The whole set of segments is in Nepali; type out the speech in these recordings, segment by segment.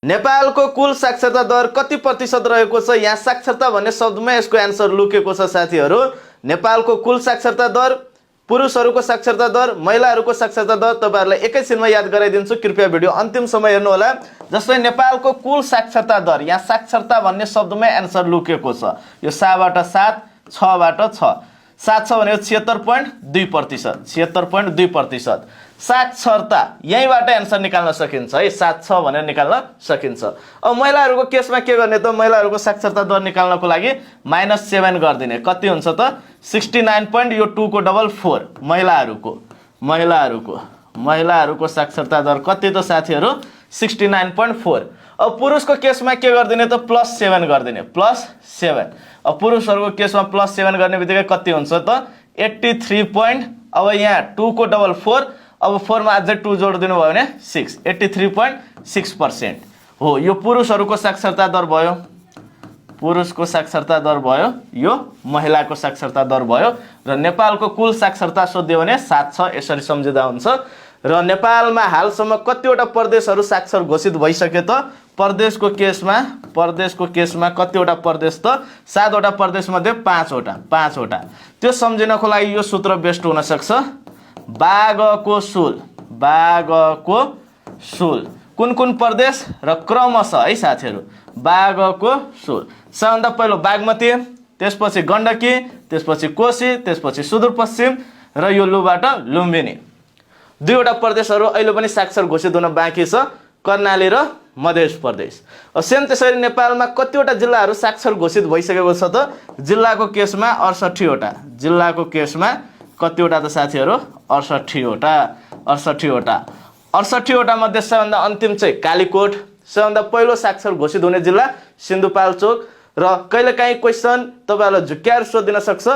नेपालको कुल साक्षरता दर कति प्रतिशत रहेको छ? यहाँ साक्षरता भन्ने शब्दमा यसको एन्सर लुकेको छ साथीहरू। नेपालको कुल साक्षरता दर, पुरुषहरूको साक्षरता दर, महिलाहरूको साक्षरता दर तपाईहरुलाई एकैछिनमा याद गराइदिन्छु। कृपया भिडियो अन्तिमसम्म हेर्नु होला। जस्तै नेपालको कुल साक्षरता दर, यहाँ साक्षरता भन्ने शब्दमा एन्सर लुकेको छ। यो 7 बाट 7, 6 बाट 6, 7 छ भने 76.2%, 76.2%। साक्षरता यहीँबाट एन्सर निकाल्न सकिन्छ है, 7 छ भनेर निकाल्न सकिन्छ। अब महिलाहरूको केसमा के गर्ने त? महिलाहरूको साक्षरता दर निकाल्नको लागि -7 गर्दिने। कति हुन्छ त? 69. यो 2 को डबल 4। महिलाहरूको साक्षरता दर कति त साथीहरू? 69.4। अब पुरुषको केसमा के गर्दिने त? +7 गर्दिने, +7। अब पुरुषहरूको केसमा +7 गर्ने बित्तिकै कति हुन्छ त? 83. अब यहाँ 2 को डबल 4, अब 4 मा अझै 2 जोडिदिनु भयो भने 6, 83.6% हो। यो पुरुषहरूको साक्षरता दर भयो, पुरुषको साक्षरता दर भयो, यो महिलाको साक्षरता दर भयो। र नेपालको कुल साक्षरता सोध्यो भने 7 छ, यसरी सम्झिँदा हुन्छ। र नेपालमा हालसम्म कतिवटा प्रदेशहरू साक्षर घोषित भइसके त? प्रदेशको केसमा कतिवटा प्रदेश त? 7 वटा प्रदेश मध्ये 5 वटा। त्यो सम्झिनको लागि यो सूत्र बेस्ट हुन सक्छ। बागको सुल कुन प्रदेश र क्रमशः है साथीहरू? बागको सुल सबभन्दा पहिलो बागमती, त्यसपछि गण्डकी, त्यसपछि कोशी, त्यसपछि सुदूरपश्चिम र यो लुबाट लुम्बिनी। 2 वटा प्रदेशहरू अहिले पनि साक्षर घोषित हुन बाँकी छ, कर्णाली र मध्य प्रदेश। सेम त्यसरी नेपालमा कतिवटा जिल्लाहरू साक्षर घोषित भइसकेको छ त? जिल्लाको केसमा 68 वटा। जिल्लाको केसमा कतिवटा त साथीहरू? 68 वटा। 68 वटा मध्ये सबभन्दा अन्तिम चाहिँ कालीकोट। सबभन्दा पहिलो साक्षर घोषित हुने जिल्ला सिन्धुपाल्चोक। र कहिलेकाहीँ क्वेसन तपाईहरुलाई झुक्क्याएर सोधिन सक्छ,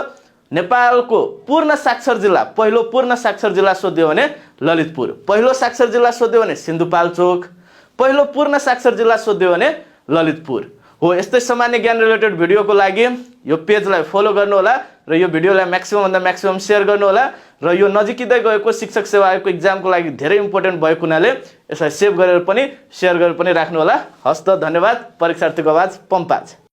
नेपालको पूर्ण साक्षर जिल्ला, पहिलो पूर्ण साक्षर जिल्ला सोध्यो भने ललितपुर, पहिलो साक्षर जिल्ला सोध्यो भने सिन्धुपाल्चोक, पहिलो पूर्ण साक्षर जिल्ला सोध्यो भने ललितपुर हो। यस्तै सामान्य ज्ञान रिलेटेड भिडियोको लागि यो पेजलाई फलो गर्नु होला र यो भिडियोलाई म्याक्सिमम भन्दा म्याक्सिमम सेयर गर्नु होला। र यो नजिकै गएको शिक्षक सेवा आयोगको एक्जामको लागि धेरै इम्पोर्टेन्ट भएको हुनाले यसलाई सेभ गरेर पनि, सेयर गरेर पनि राख्नु होला। हस्त, धन्यवाद। परीक्षार्थीको आवाज पम्पाज।